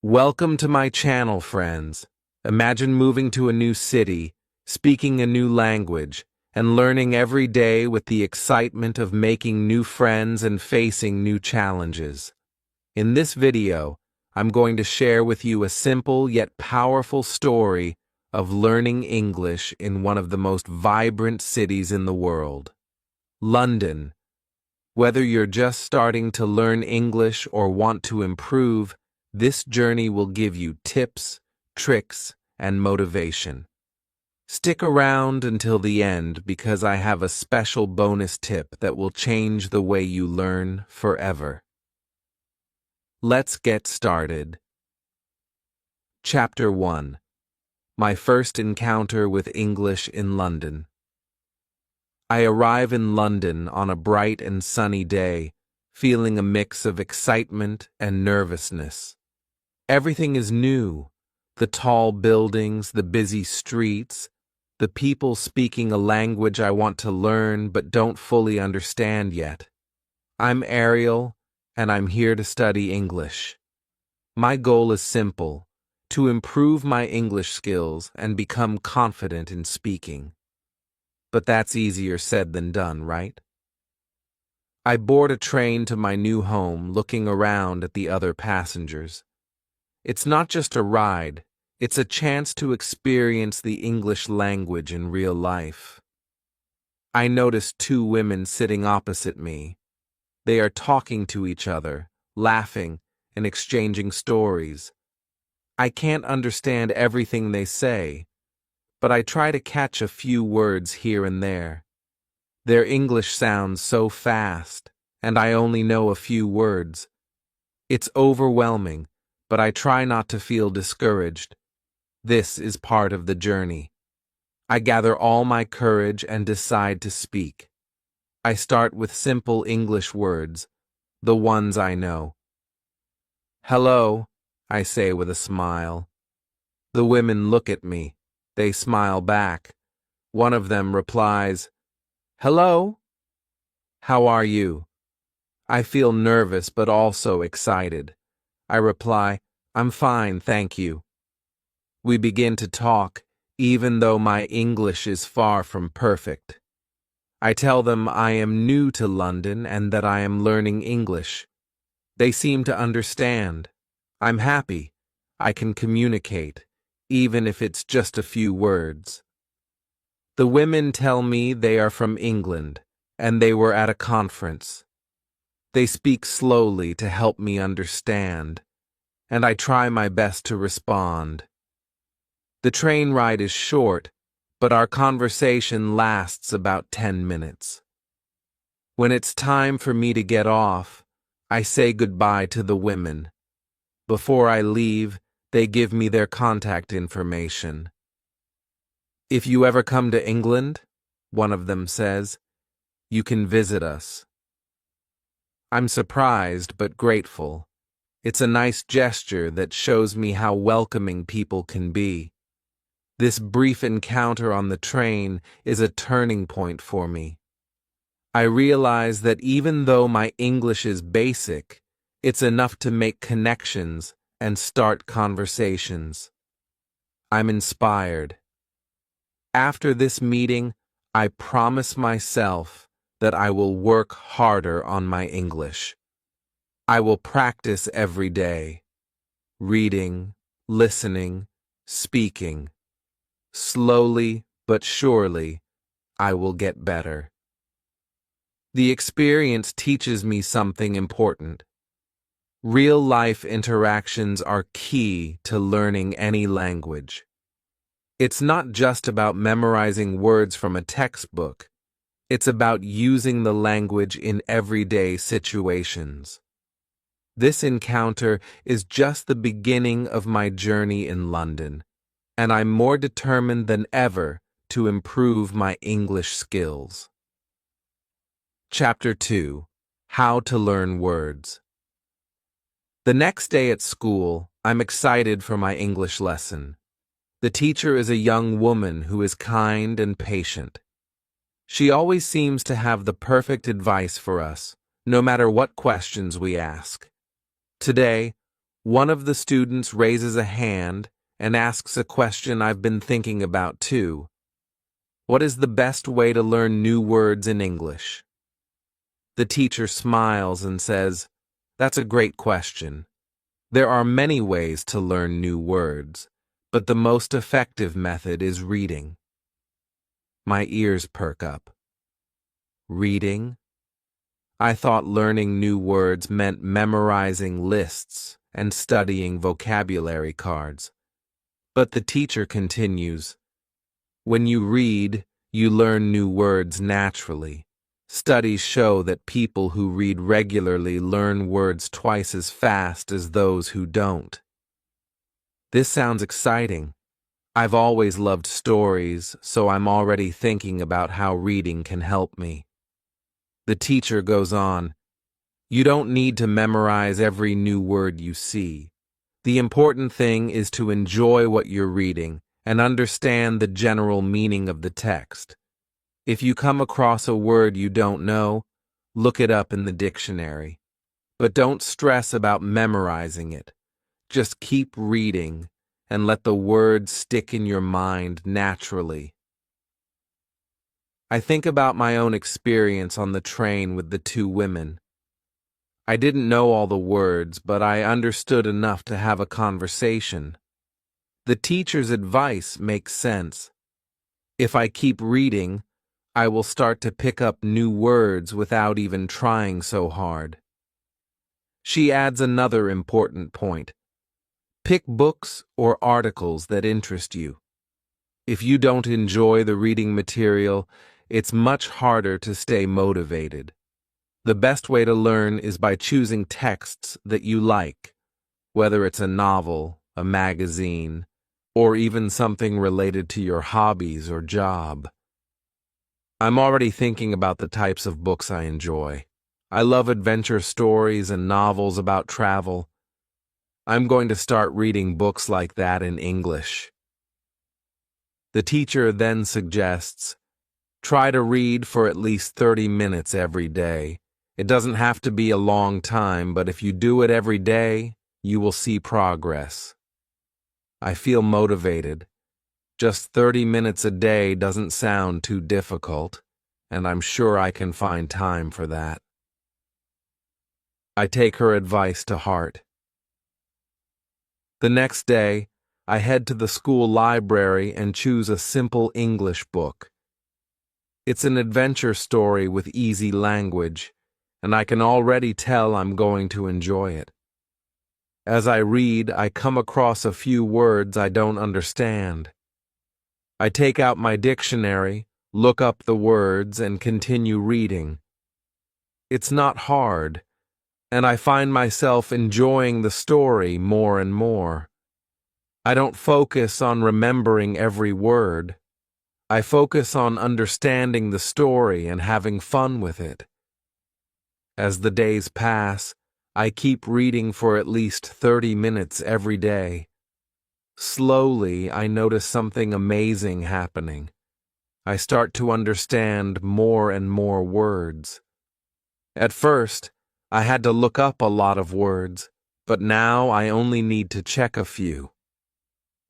Welcome to my channel, friends. Imagine moving to a new city, speaking a new language, and learning every day with the excitement of making new friends and facing new challenges. In this video, I'm going to share with you a simple yet powerful story of learning English in one of the most vibrant cities in the world, London. Whether you're just starting to learn English or want to improve, this journey will give you tips, tricks, and motivation. Stick around until the end because I have a special bonus tip that will change the way you learn forever. Let's get started. Chapter 1. My first encounter with English in London. I arrive in London on a bright and sunny day, feeling a mix of excitement and nervousness. Everything is new: the tall buildings, the busy streets, the people speaking a language I want to learn but don't fully understand yet. I'm Ariel, and I'm here to study English. My goal is simple: to improve my English skills and become confident in speaking. But that's easier said than done, right? I board a train to my new home, looking around at the other passengers. It's not just a ride, it's a chance to experience the English language in real life. I notice two women sitting opposite me. They are talking to each other, laughing, and exchanging stories. I can't understand everything they say, but I try to catch a few words here and there. Their English sounds so fast, and I only know a few words. It's overwhelming, but I try not to feel discouraged. This is part of the journey. I gather all my courage and decide to speak. I start with simple English words, the ones I know. "Hello," I say with a smile. The women look at me. They smile back. One of them replies, "Hello. How are you?" I feel nervous but also excited. I reply, "I'm fine, thank you." We begin to talk, even though my English is far from perfect. I tell them I am new to London and that I am learning English. They seem to understand. I'm happy. I can communicate, even if it's just a few words. The women tell me they are from England, and they were at a conference. They speak slowly to help me understand, and I try my best to respond. The train ride is short, but our conversation lasts about 10 minutes. When it's time for me to get off, I say goodbye to the women. Before I leave, they give me their contact information. "If you ever come to England," one of them says, "you can visit us." I'm surprised but grateful. It's a nice gesture that shows me how welcoming people can be. This brief encounter on the train is a turning point for me. I realize that even though my English is basic, it's enough to make connections and start conversations. I'm inspired. After this meeting, I promise myself that I will work harder on my English. I will practice every day, reading, listening, speaking. Slowly but surely, I will get better. The experience teaches me something important. Real-life interactions are key to learning any language. It's not just about memorizing words from a textbook. It's about using the language in everyday situations. This encounter is just the beginning of my journey in London, and I'm more determined than ever to improve my English skills. Chapter 2. How to Learn Words. The next day at school, I'm excited for my English lesson. The teacher is a young woman who is kind and patient. She always seems to have the perfect advice for us, no matter what questions we ask. Today, One of the students raises a hand and asks a question I've been thinking about too. What is the best way to learn new words in English? The teacher smiles and says, "That's a great question. There are many ways to learn new words, but the most effective method is reading." My ears perk up. Reading? I thought learning new words meant memorizing lists and studying vocabulary cards. But the teacher continues, "When you read, you learn new words naturally. Studies show that people who read regularly learn words twice as fast as those who don't." This sounds exciting. I've always loved stories, so I'm already thinking about how reading can help me. The teacher goes on, "You don't need to memorize every new word you see. The important thing is to enjoy what you're reading and understand the general meaning of the text. If you come across a word you don't know, look it up in the dictionary. But don't stress about memorizing it. Just keep reading and let the words stick in your mind naturally." I think about my own experience on the train with the two women. I didn't know all the words, but I understood enough to have a conversation. The teacher's advice makes sense. If I keep reading, I will start to pick up new words without even trying so hard. She adds another important point. Pick books or articles that interest you. If you don't enjoy the reading material, it's much harder to stay motivated. The best way to learn is by choosing texts that you like, whether it's a novel, a magazine, or even something related to your hobbies or job. I'm already thinking about the types of books I enjoy. I love adventure stories and novels about travel. I'm going to start reading books like that in English. The teacher then suggests, try to read for at least 30 minutes every day. It doesn't have to be a long time, but if you do it every day, you will see progress. I feel motivated. Just 30 minutes a day doesn't sound too difficult, and I'm sure I can find time for that. I take her advice to heart. The next day, I head to the school library and choose a simple English book. It's an adventure story with easy language, and I can already tell I'm going to enjoy it. As I read, I come across a few words I don't understand. I take out my dictionary, look up the words, and continue reading. It's not hard, and I find myself enjoying the story more and more. I don't focus on remembering every word. I focus on understanding the story and having fun with it. As the days pass, I keep reading for at least 30 minutes every day. Slowly, I notice something amazing happening. I start to understand more and more words. At first, I had to look up a lot of words, but now I only need to check a few.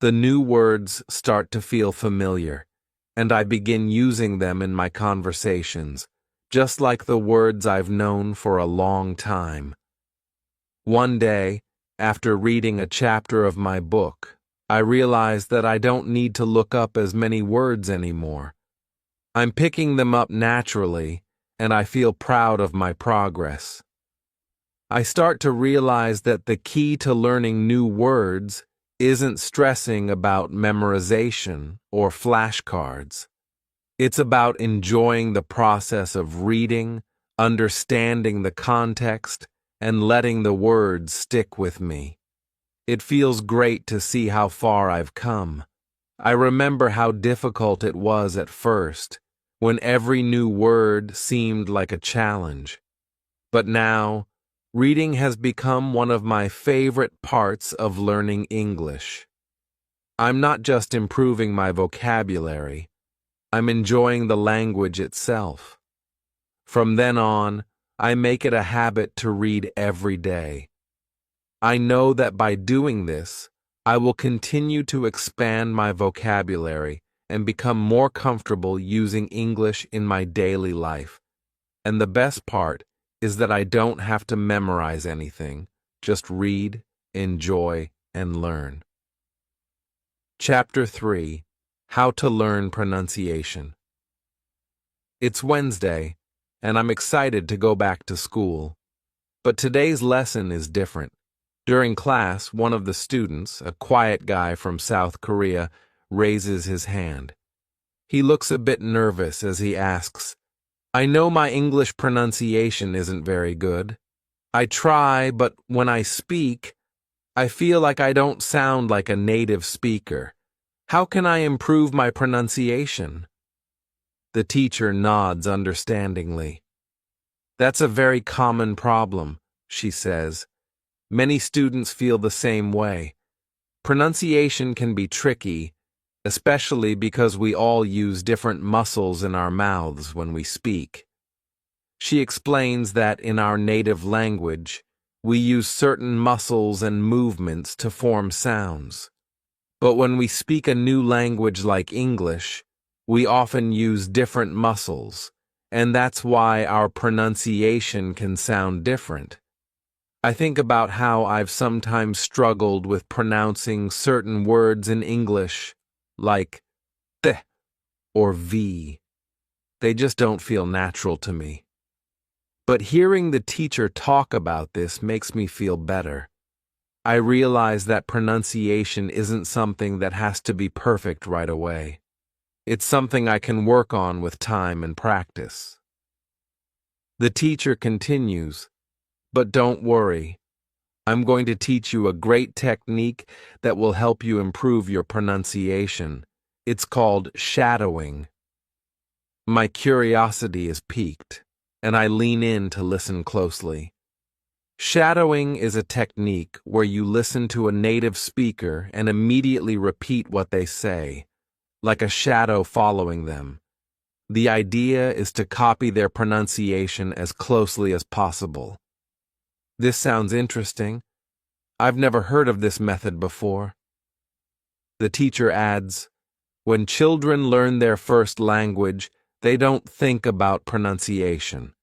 The new words start to feel familiar, and I begin using them in my conversations, just like the words I've known for a long time. One day, after reading a chapter of my book, I realized that I don't need to look up as many words anymore. I'm picking them up naturally, and I feel proud of my progress. I start to realize that the key to learning new words isn't stressing about memorization or flashcards. It's about enjoying the process of reading, understanding the context, and letting the words stick with me. It feels great to see how far I've come. I remember how difficult it was at first, when every new word seemed like a challenge. But now, reading has become one of my favorite parts of learning English. I'm not just improving my vocabulary, I'm enjoying the language itself. From then on, I make it a habit to read every day. I know that by doing this, I will continue to expand my vocabulary and become more comfortable using English in my daily life. And the best part is that I don't have to memorize anything, just read, enjoy, and learn. Chapter 3: How to Learn Pronunciation. It's Wednesday, and I'm excited to go back to school. But today's lesson is different. During class, one of the students, a quiet guy from South Korea, raises his hand. He looks a bit nervous as he asks, "I know my English pronunciation isn't very good. I try, but when I speak, I feel like I don't sound like a native speaker. How can I improve my pronunciation?" The teacher nods understandingly. "That's a very common problem," she says. "Many students feel the same way. Pronunciation can be tricky, especially because we all use different muscles in our mouths when we speak." She explains that in our native language, we use certain muscles and movements to form sounds. But when we speak a new language like English, we often use different muscles, and that's why our pronunciation can sound different. I think about how I've sometimes struggled with pronouncing certain words in English, like th or v. They just don't feel natural to me. But hearing the teacher talk about this makes me feel better. I realize that pronunciation isn't something that has to be perfect right away. It's something I can work on with time and practice. The teacher continues, "But don't worry. I'm going to teach you a great technique that will help you improve your pronunciation. It's called shadowing." My curiosity is piqued, and I lean in to listen closely. Shadowing is a technique where you listen to a native speaker and immediately repeat what they say, like a shadow following them. The idea is to copy their pronunciation as closely as possible. This sounds interesting. I've never heard of this method before. The teacher adds, "When children learn their first language, they don't think about pronunciation.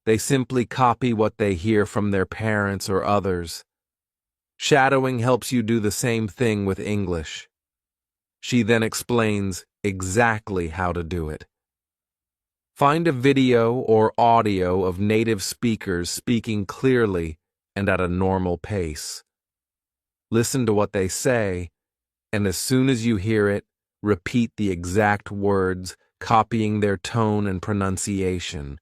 They simply copy what they hear from their parents or others. Shadowing helps you do the same thing with English." She then explains exactly how to do it. Find a video or audio of native speakers speaking clearly and at a normal pace. Listen to what they say, and as soon as you hear it, repeat the exact words, copying their tone and pronunciation.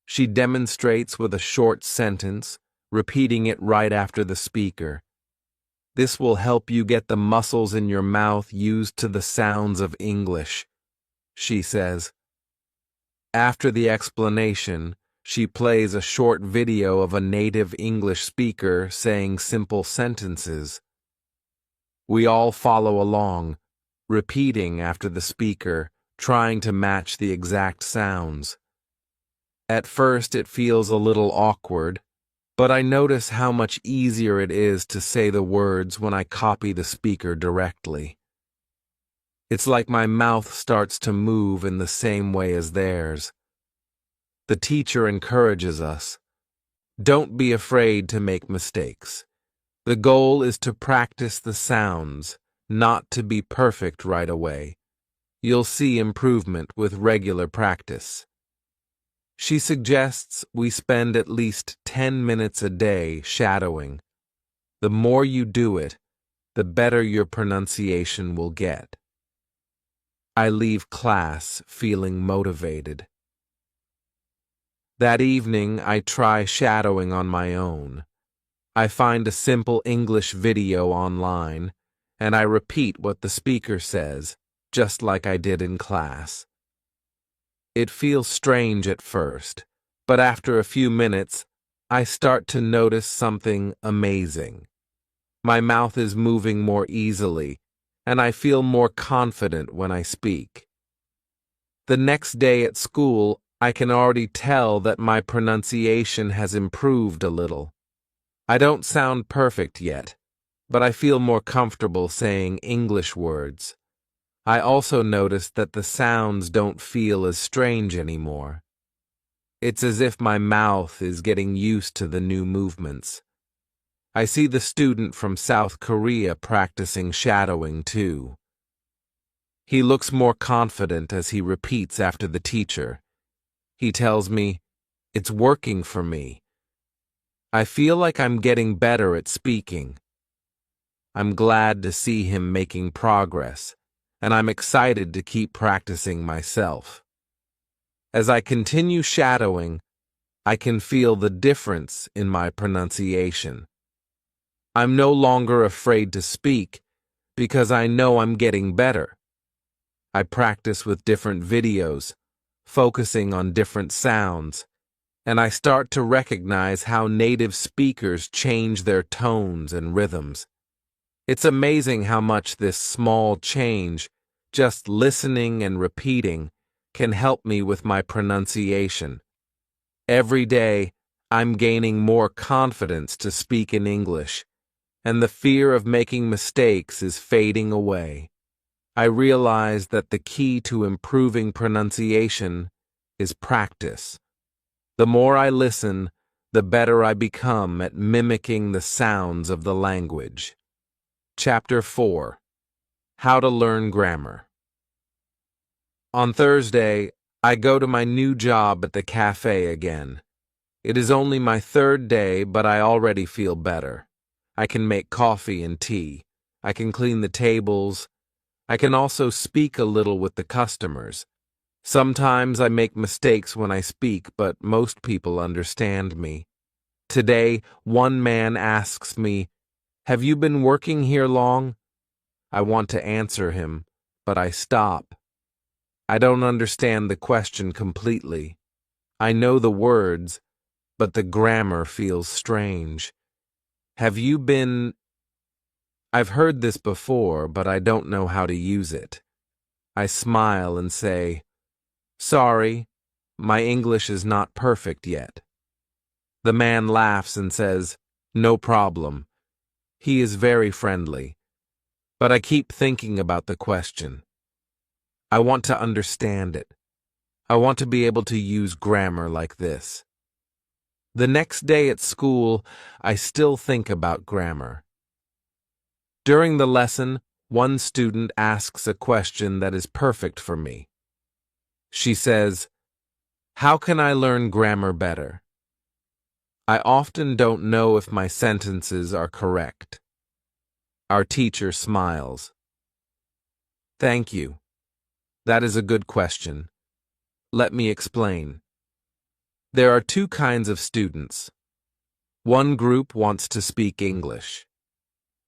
She demonstrates with a short sentence, repeating it right after the speaker. This will help you get the muscles in your mouth used to the sounds of English, she says. After the explanation, she plays a short video of a native English speaker saying simple sentences. We all follow along, repeating after the speaker, trying to match the exact sounds. At first it feels a little awkward, but I notice how much easier it is to say the words when I copy the speaker directly. It's like my mouth starts to move in the same way as theirs. The teacher encourages us. Don't be afraid to make mistakes. The goal is to practice the sounds, not to be perfect right away. You'll see improvement with regular practice. She suggests we spend at least 10 minutes a day shadowing. The more you do it, the better your pronunciation will get. I leave class feeling motivated. That evening, I try shadowing on my own. I find a simple English video online, and I repeat what the speaker says, just like I did in class. It feels strange at first, but after a few minutes, I start to notice something amazing. My mouth is moving more easily, and I feel more confident when I speak. The next day at school, I can already tell that my pronunciation has improved a little. I don't sound perfect yet, but I feel more comfortable saying English words. I also noticed that the sounds don't feel as strange anymore. It's as if my mouth is getting used to the new movements. I see the student from South Korea practicing shadowing too. He looks more confident as he repeats after the teacher. He tells me, "It's working for me." I feel like I'm getting better at speaking. I'm glad to see him making progress, and I'm excited to keep practicing myself. As I continue shadowing, I can feel the difference in my pronunciation. I'm no longer afraid to speak because I know I'm getting better. I practice with different videos, focusing on different sounds, and I start to recognize how native speakers change their tones and rhythms. It's amazing how much this small change, just listening and repeating, can help me with my pronunciation. Every day, I'm gaining more confidence to speak in English, and the fear of making mistakes is fading away. I realize that the key to improving pronunciation is practice. The more I listen, the better I become at mimicking the sounds of the language. Chapter 4: How to Learn Grammar. On Thursday, I go to my new job at the cafe again. It is only my third day, but I already feel better. I can make coffee and tea. I can clean the tables. I can also speak a little with the customers. Sometimes I make mistakes when I speak, but most people understand me. Today, one man asks me, "Have you been working here long?" I want to answer him, but I stop. I don't understand the question completely. I know the words, but the grammar feels strange. Have you been... I've heard this before, but I don't know how to use it. I smile and say, "Sorry, my English is not perfect yet." The man laughs and says, "No problem." He is very friendly, but I keep thinking about the question. I want to understand it. I want to be able to use grammar like this. The next day at school, I still think about grammar. During the lesson, one student asks a question that is perfect for me. She says, "How can I learn grammar better?" I often don't know if my sentences are correct. Our teacher smiles. "Thank you. That is a good question. Let me explain. There are two kinds of students. One group wants to speak English.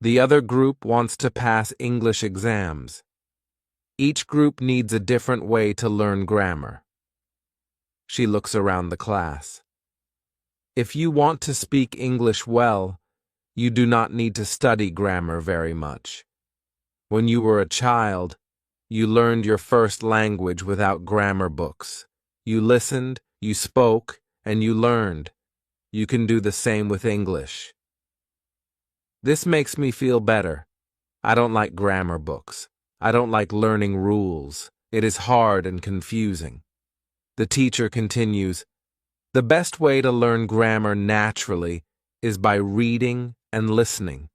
The other group wants to pass English exams. Each group needs a different way to learn grammar." She looks around the class. If you want to speak English well, you do not need to study grammar very much. When you were a child, you learned your first language without grammar books. You listened, you spoke, and you learned. You can do the same with English. This makes me feel better. I don't like grammar books. I don't like learning rules. It is hard and confusing. The teacher continues, "The best way to learn grammar naturally is by reading and listening.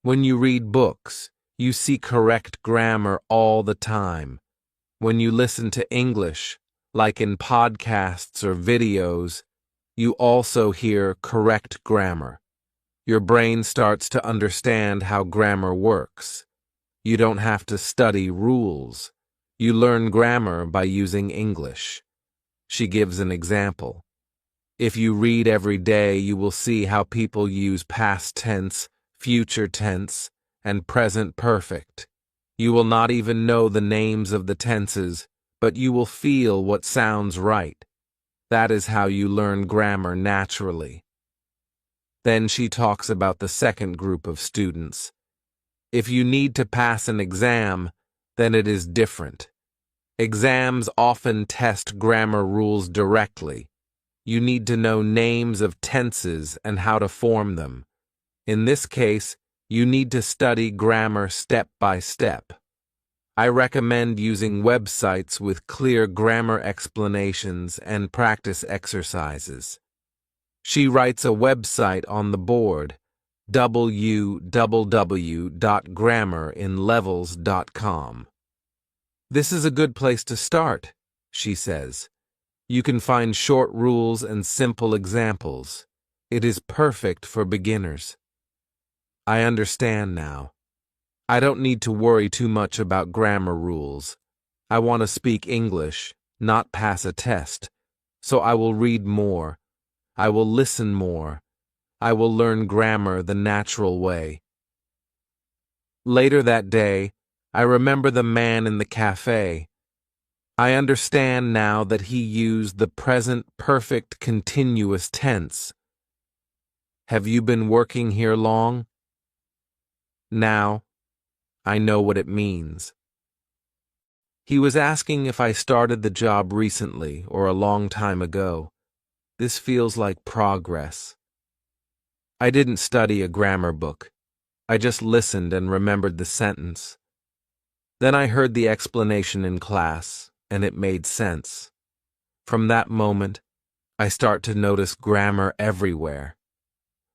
When you read books, you see correct grammar all the time. When you listen to English, like in podcasts or videos, you also hear correct grammar. Your brain starts to understand how grammar works. You don't have to study rules. You learn grammar by using English." She gives an example. If you read every day, you will see how people use past tense, future tense, and present perfect. You will not even know the names of the tenses, but you will feel what sounds right. That is how you learn grammar naturally. Then she talks about the second group of students. If you need to pass an exam, then it is different. Exams often test grammar rules directly. You need to know names of tenses and how to form them. In this case, you need to study grammar step by step. I recommend using websites with clear grammar explanations and practice exercises. She writes a website on the board, www.grammerinlevels.com. This is a good place to start, she says. You can find short rules and simple examples. It is perfect for beginners. I understand now. I don't need to worry too much about grammar rules. I want to speak English, not pass a test. So I will read more. I will listen more. I will learn grammar the natural way. Later that day, I remember the man in the cafe. I understand now that he used the present perfect continuous tense. Have you been working here long? Now, I know what it means. He was asking if I started the job recently or a long time ago. This feels like progress. I didn't study a grammar book. I just listened and remembered the sentence. Then I heard the explanation in class, and it made sense. From that moment, I start to notice grammar everywhere.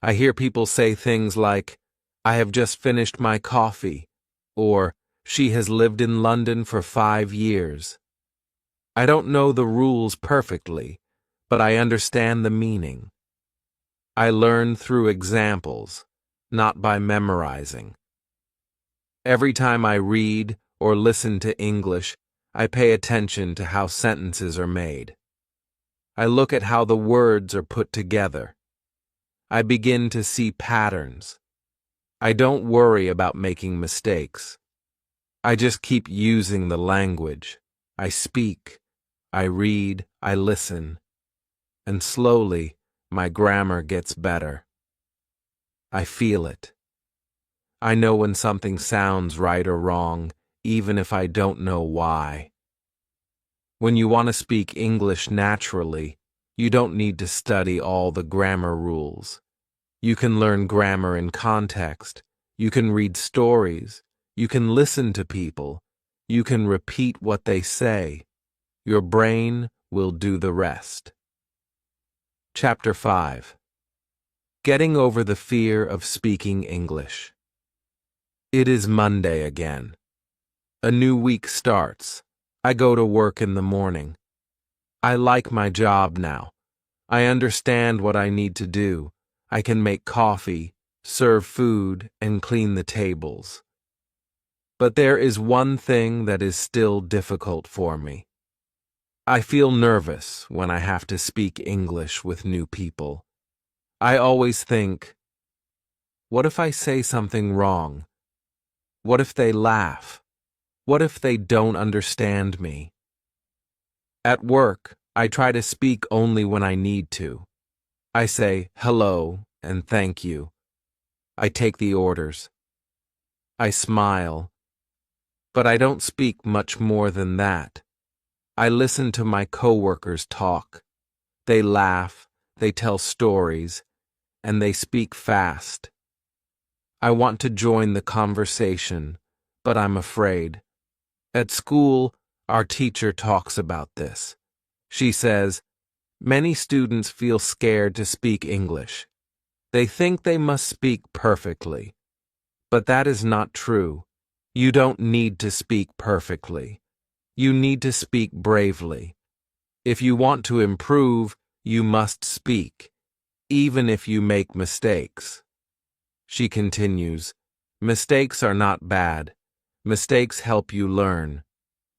I hear people say things like, I have just finished my coffee, or she has lived in London for 5 years. I don't know the rules perfectly, but I understand the meaning. I learn through examples, not by memorizing. Every time I read or listen to English, I pay attention to how sentences are made. I look at how the words are put together. I begin to see patterns. I don't worry about making mistakes. I just keep using the language. I speak, I read, I listen, and slowly my grammar gets better. I feel it. I know when something sounds right or wrong, even if I don't know why. When you want to speak English naturally, you don't need to study all the grammar rules. You can learn grammar in context. You can read stories. You can listen to people. You can repeat what they say. Your brain will do the rest. Chapter 5. Getting over the fear of speaking English. It is Monday again. A new week starts. I go to work in the morning. I like my job now. I understand what I need to do. I can make coffee, serve food, and clean the tables. But there is one thing that is still difficult for me. I feel nervous when I have to speak English with new people. I always think, what if I say something wrong? What if they laugh? What if they don't understand me? At work, I try to speak only when I need to. I say hello and thank you. I take the orders. I smile. But I don't speak much more than that. I listen to my coworkers talk. They laugh, they tell stories, and they speak fast. I want to join the conversation, but I'm afraid. At school, our teacher talks about this. She says, many students feel scared to speak English. They think they must speak perfectly. But that is not true. You don't need to speak perfectly. You need to speak bravely. If you want to improve, you must speak, even if you make mistakes. She continues, mistakes are not bad. Mistakes help you learn.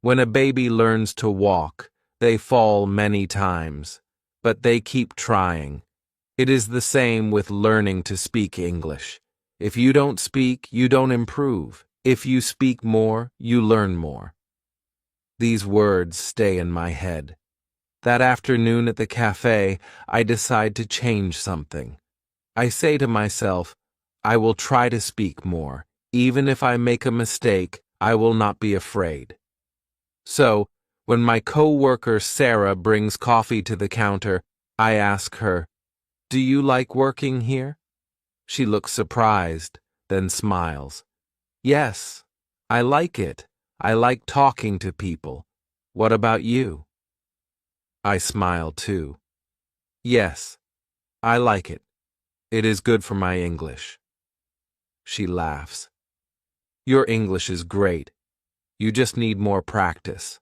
When a baby learns to walk, they fall many times, but they keep trying. It is the same with learning to speak English. If you don't speak, you don't improve. If you speak more, you learn more. These words stay in my head. That afternoon at the cafe, I decide to change something. I say to myself, I will try to speak more. Even if I make a mistake, I will not be afraid. So, when my co-worker Sarah brings coffee to the counter, I ask her, do you like working here? She looks surprised, then smiles. Yes, I like it. I like talking to people. What about you? I smile too. Yes, I like it. It is good for my English. She laughs. Your English is great. You just need more practice.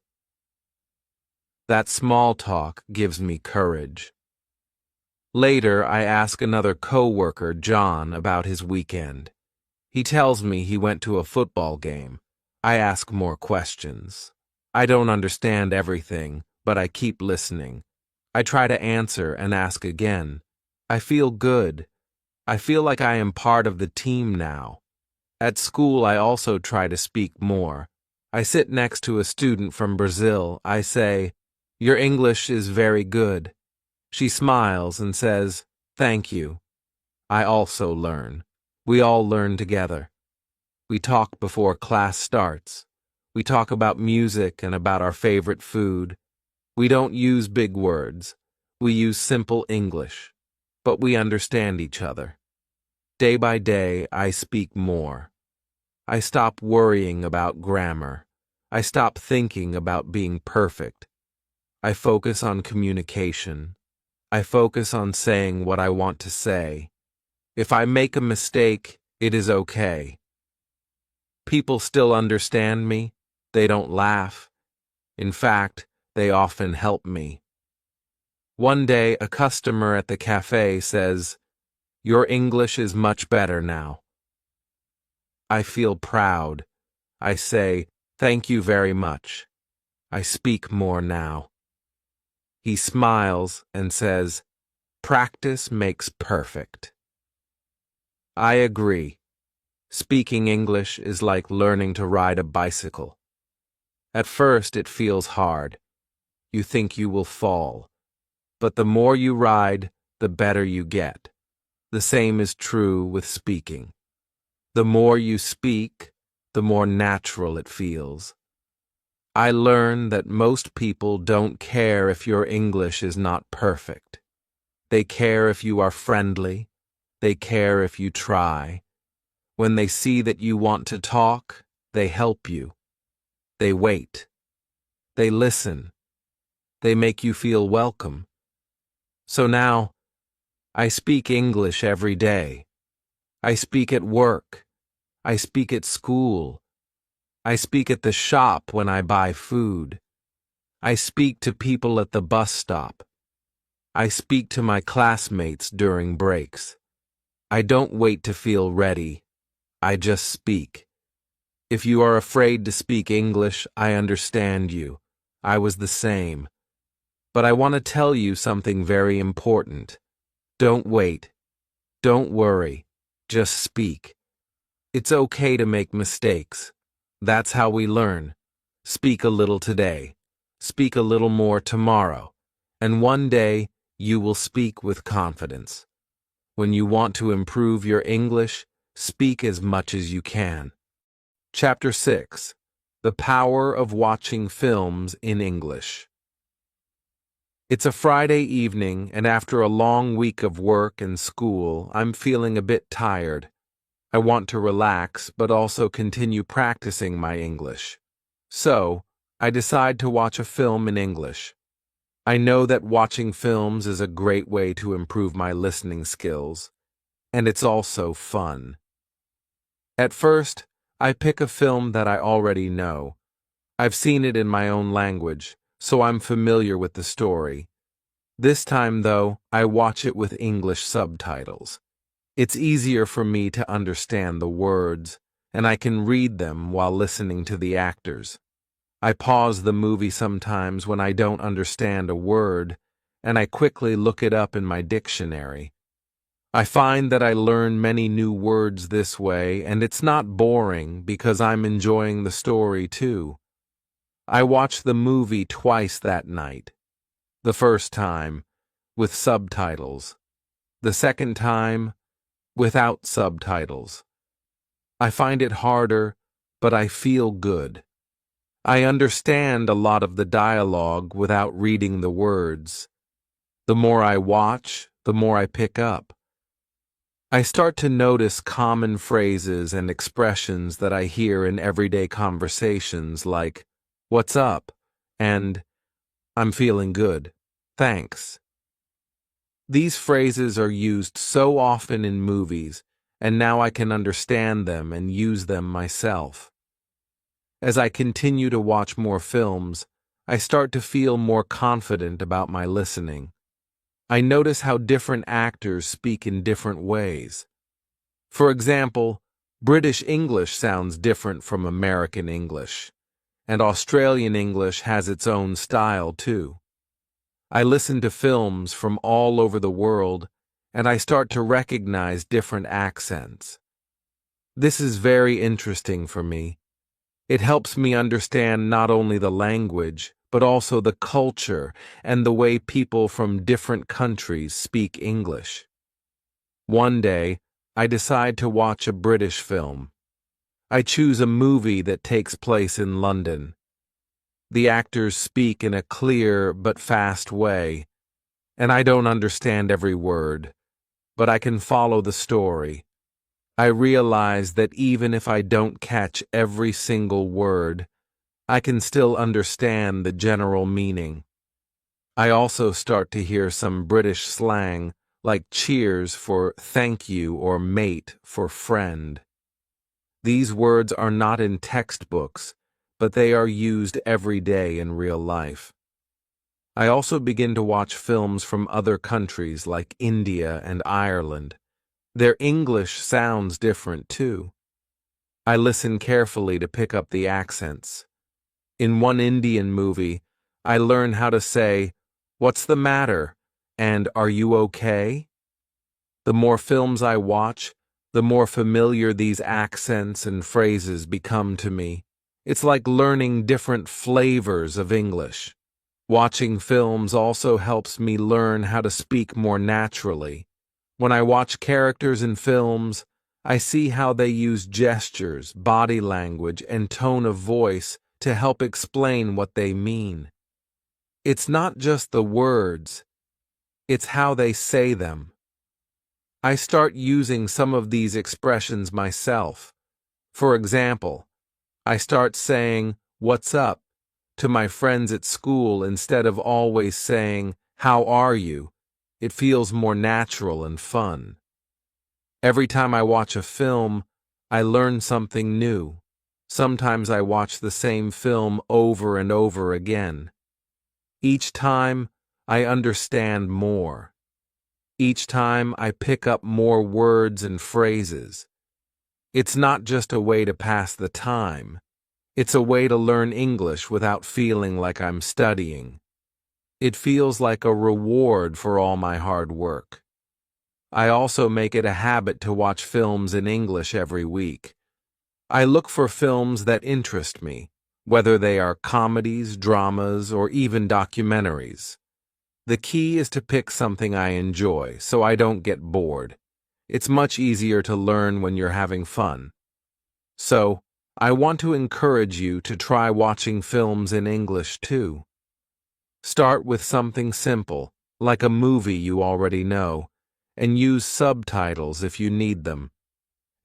That small talk gives me courage. Later, I ask another co-worker, John, about his weekend. He tells me he went to a football game. I ask more questions. I don't understand everything, but I keep listening. I try to answer and ask again. I feel good. I feel like I am part of the team now. At school, I also try to speak more. I sit next to a student from Brazil. I say, "Your English is very good." She smiles and says, "Thank you." I also learn. We all learn together. We talk before class starts. We talk about music and about our favorite food. We don't use big words. We use simple English. But we understand each other. Day by day, I speak more. I stop worrying about grammar. I stop thinking about being perfect. I focus on communication. I focus on saying what I want to say. If I make a mistake, it is okay. People still understand me. They don't laugh. In fact, they often help me. One day, a customer at the cafe says, "Your English is much better now." I feel proud. I say, "Thank you very much. I speak more now." He smiles and says, "Practice makes perfect." I agree. Speaking English is like learning to ride a bicycle. At first, it feels hard. You think you will fall. But the more you ride, the better you get. The same is true with speaking. The more you speak, the more natural it feels. I learn that most people don't care if your English is not perfect. They care if you are friendly. They care if you try. When they see that you want to talk, they help you. They wait. They listen. They make you feel welcome. So now, I speak English every day. I speak at work. I speak at school. I speak at the shop when I buy food. I speak to people at the bus stop. I speak to my classmates during breaks. I don't wait to feel ready. I just speak. If you are afraid to speak English, I understand you. I was the same. But I want to tell you something very important. Don't wait. Don't worry. Just speak. It's okay to make mistakes. That's how we learn. Speak a little today. Speak a little more tomorrow. And one day, you will speak with confidence. When you want to improve your English, speak as much as you can. Chapter 6. The Power of Watching Films in English. It's a Friday evening, and after a long week of work and school, I'm feeling a bit tired. I want to relax, but also continue practicing my English. So, I decide to watch a film in English. I know that watching films is a great way to improve my listening skills, and it's also fun. At first, I pick a film that I already know. I've seen it in my own language, so I'm familiar with the story. This time, though, I watch it with English subtitles. It's easier for me to understand the words, and I can read them while listening to the actors. I pause the movie sometimes when I don't understand a word, and I quickly look it up in my dictionary. I find that I learn many new words this way, and it's not boring because I'm enjoying the story too. I watched the movie twice that night. The first time, with subtitles. The second time, without subtitles. I find it harder, but I feel good. I understand a lot of the dialogue without reading the words. The more I watch, the more I pick up. I start to notice common phrases and expressions that I hear in everyday conversations like, "What's up?" and "I'm feeling good. Thanks." These phrases are used so often in movies, and now I can understand them and use them myself. As I continue to watch more films, I start to feel more confident about my listening. I notice how different actors speak in different ways. For example, British English sounds different from American English, and Australian English has its own style too. I listen to films from all over the world, and I start to recognize different accents. This is very interesting for me. It helps me understand not only the language, but also the culture and the way people from different countries speak English. One day, I decide to watch a British film. I choose a movie that takes place in London. The actors speak in a clear but fast way, and I don't understand every word, but I can follow the story. I realize that even if I don't catch every single word, I can still understand the general meaning. I also start to hear some British slang, like cheers for thank you or mate for friend. These words are not in textbooks, but they are used every day in real life. I also begin to watch films from other countries like India and Ireland. Their English sounds different too. I listen carefully to pick up the accents. In one Indian movie, I learn how to say, "What's the matter?" and "Are you okay?" The more films I watch, the more familiar these accents and phrases become to me. It's like learning different flavors of English. Watching films also helps me learn how to speak more naturally. When I watch characters in films, I see how they use gestures, body language, and tone of voice to help explain what they mean. It's not just the words, it's how they say them. I start using some of these expressions myself. For example, I start saying, "What's up?" to my friends at school instead of always saying, "How are you?" It feels more natural and fun. Every time I watch a film, I learn something new. Sometimes I watch the same film over and over again. Each time, I understand more. Each time, I pick up more words and phrases. It's not just a way to pass the time. It's a way to learn English without feeling like I'm studying. It feels like a reward for all my hard work. I also make it a habit to watch films in English every week. I look for films that interest me, whether they are comedies, dramas, or even documentaries. The key is to pick something I enjoy so I don't get bored. It's much easier to learn when you're having fun. So, I want to encourage you to try watching films in English too. Start with something simple, like a movie you already know, and use subtitles if you need them.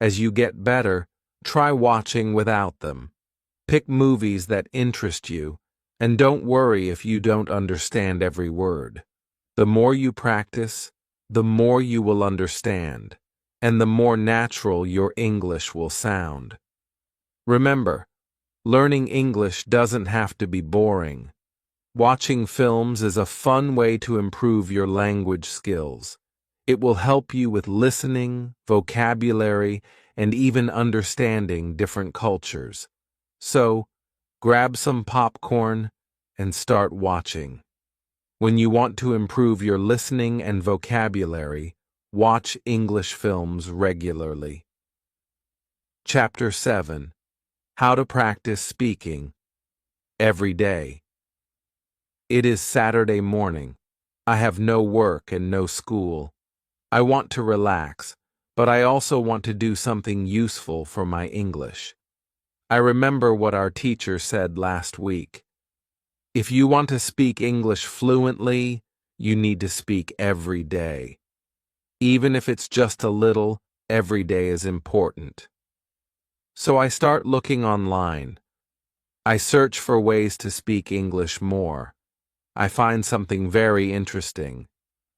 As you get better, try watching without them. Pick movies that interest you, and don't worry if you don't understand every word. The more you practice, the more you will understand, and the more natural your English will sound. Remember, learning English doesn't have to be boring. Watching films is a fun way to improve your language skills. It will help you with listening, vocabulary, and even understanding different cultures. So, grab some popcorn and start watching. When you want to improve your listening and vocabulary, watch English films regularly. Chapter 7. How to Practice Speaking Every Day. It is Saturday morning. I have no work and no school. I want to relax, but I also want to do something useful for my English. I remember what our teacher said last week. If you want to speak English fluently, you need to speak every day. Even if it's just a little, every day is important. So I start looking online. I search for ways to speak English more. I find something very interesting.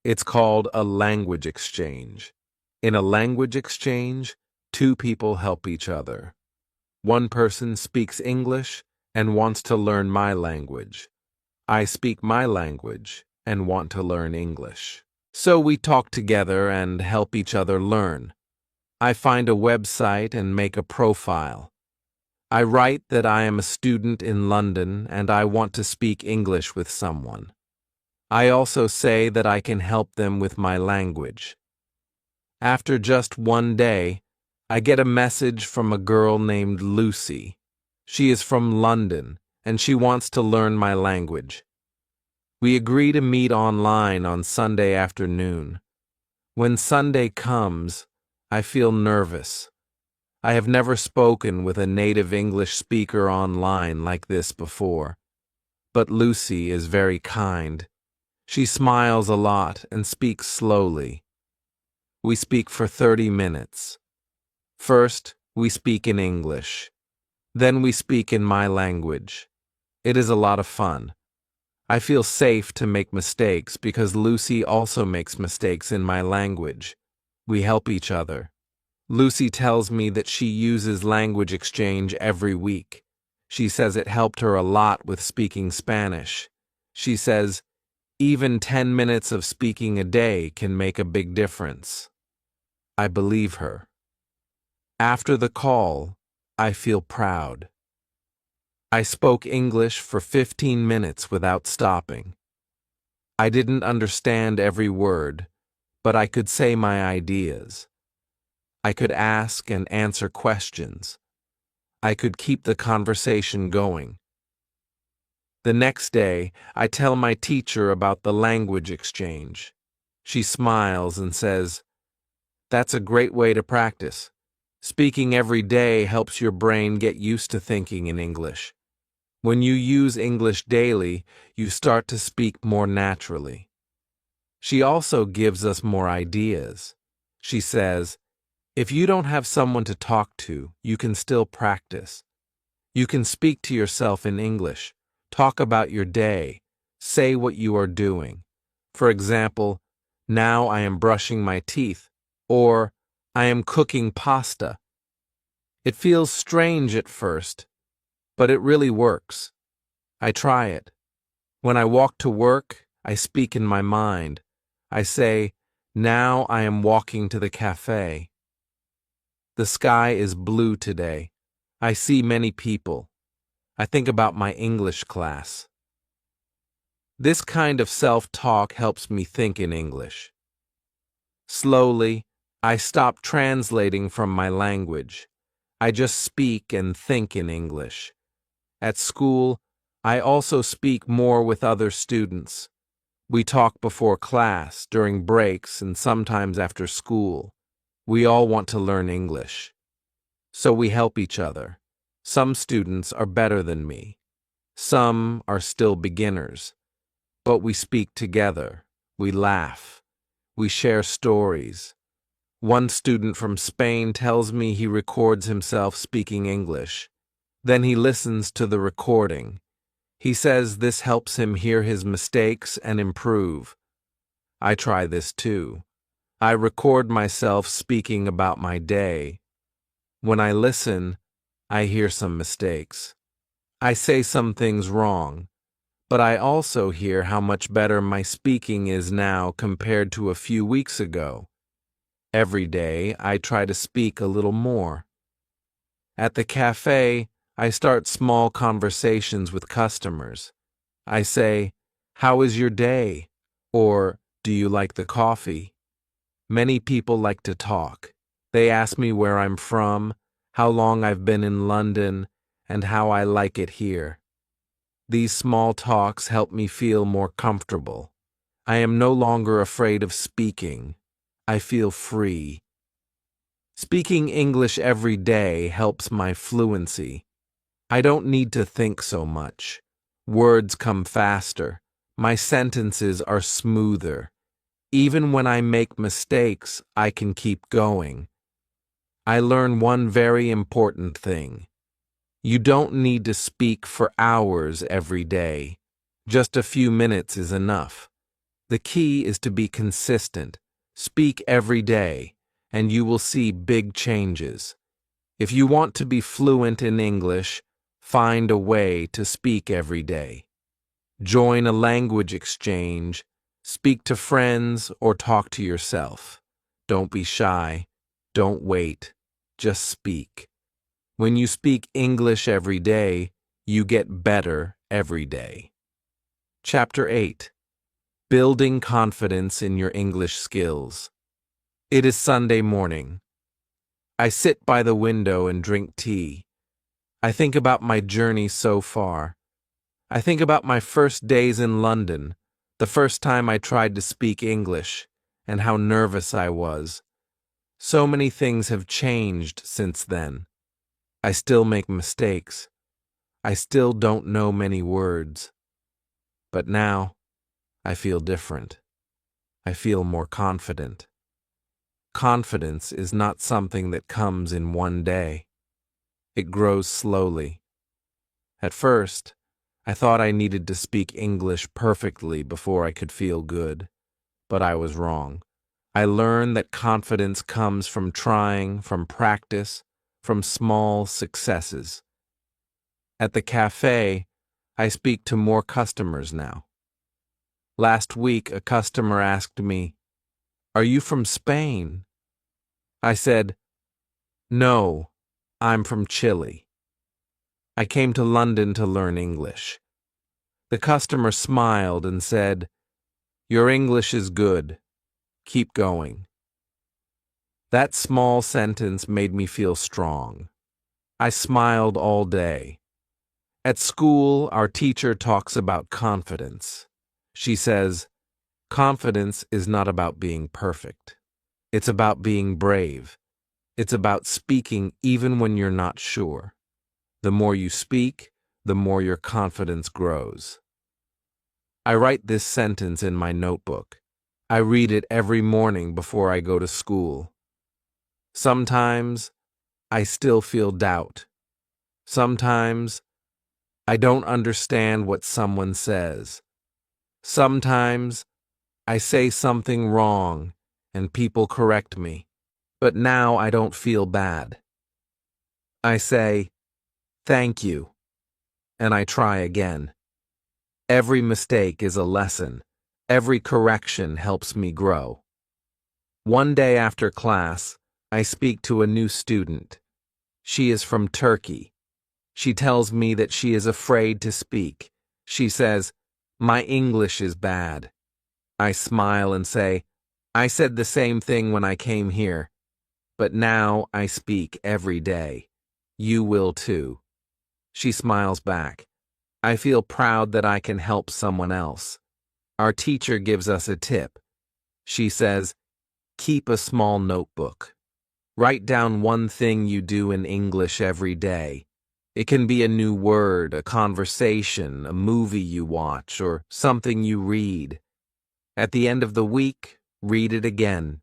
It's called a language exchange. In a language exchange, two people help each other. One person speaks English and wants to learn my language. I speak my language and want to learn English. So we talk together and help each other learn. I find a website and make a profile. I write that I am a student in London and I want to speak English with someone. I also say that I can help them with my language. After just one day, I get a message from a girl named Lucy. She is from London and she wants to learn my language. We agree to meet online on Sunday afternoon. When Sunday comes, I feel nervous. I have never spoken with a native English speaker online like this before. But Lucy is very kind. She smiles a lot and speaks slowly. We speak for 30 minutes. First, we speak in English. Then we speak in my language. It is a lot of fun. I feel safe to make mistakes because Lucy also makes mistakes in my language. We help each other. Lucy tells me that she uses language exchange every week. She says it helped her a lot with speaking Spanish. She says, even 10 minutes of speaking a day can make a big difference. I believe her. After the call, I feel proud. I spoke English for 15 minutes without stopping. I didn't understand every word, but I could say my ideas. I could ask and answer questions. I could keep the conversation going. The next day, I tell my teacher about the language exchange. She smiles and says, "That's a great way to practice. Speaking every day helps your brain get used to thinking in English. When you use English daily, you start to speak more naturally." She also gives us more ideas. She says, if you don't have someone to talk to, you can still practice. You can speak to yourself in English, talk about your day, say what you are doing. For example, now I am brushing my teeth, or I am cooking pasta. It feels strange at first, but it really works. I try it. When I walk to work, I speak in my mind. I say, now I am walking to the cafe. The sky is blue today. I see many people. I think about my English class. This kind of self-talk helps me think in English. Slowly, I stop translating from my language. I just speak and think in English. At school, I also speak more with other students. We talk before class, during breaks, and sometimes after school. We all want to learn English. So we help each other. Some students are better than me. Some are still beginners. But we speak together. We laugh. We share stories. One student from Spain tells me he records himself speaking English. Then he listens to the recording. He says this helps him hear his mistakes and improve. I try this too. I record myself speaking about my day. When I listen, I hear some mistakes. I say some things wrong, but I also hear how much better my speaking is now compared to a few weeks ago. Every day, I try to speak a little more. At the cafe, I start small conversations with customers. I say, "How is your day?" Or, "Do you like the coffee?" Many people like to talk. They ask me where I'm from, how long I've been in London, and how I like it here. These small talks help me feel more comfortable. I am no longer afraid of speaking. I feel free. Speaking English every day helps my fluency. I don't need to think so much. Words come faster. My sentences are smoother. Even when I make mistakes, I can keep going. I learn one very important thing. You don't need to speak for hours every day. Just a few minutes is enough. The key is to be consistent. Speak every day, and you will see big changes. If you want to be fluent in English, find a way to speak every day. Join a language exchange, speak to friends, or talk to yourself. Don't be shy. Don't wait. Just speak. When you speak English every day, you get better every day. Chapter 8. Building confidence in your English skills. It is Sunday morning. I sit by the window and drink tea. I think about my journey so far. I think about my first days in London, the first time I tried to speak English, and how nervous I was. So many things have changed since then. I still make mistakes. I still don't know many words. But now, I feel different. I feel more confident. Confidence is not something that comes in one day. It grows slowly. At first, I thought I needed to speak English perfectly before I could feel good, but I was wrong. I learned that confidence comes from trying, from practice, from small successes. At the cafe, I speak to more customers now. Last week, a customer asked me, "Are you from Spain?" I said, "No, I'm from Chile. I came to London to learn English." The customer smiled and said, "Your English is good. Keep going." That small sentence made me feel strong. I smiled all day. At school, our teacher talks about confidence. She says, confidence is not about being perfect. It's about being brave. It's about speaking even when you're not sure. The more you speak, the more your confidence grows. I write this sentence in my notebook. I read it every morning before I go to school. Sometimes, I still feel doubt. Sometimes, I don't understand what someone says. Sometimes, I say something wrong and people correct me. But now I don't feel bad. I say, "Thank you," and I try again. Every mistake is a lesson. Every correction helps me grow. One day after class, I speak to a new student. She is from Turkey. She tells me that she is afraid to speak. She says, "My English is bad." I smile and say, "I said the same thing when I came here. But now I speak every day. You will too." She smiles back. I feel proud that I can help someone else. Our teacher gives us a tip. She says, keep a small notebook. Write down one thing you do in English every day. It can be a new word, a conversation, a movie you watch, or something you read. At the end of the week, read it again.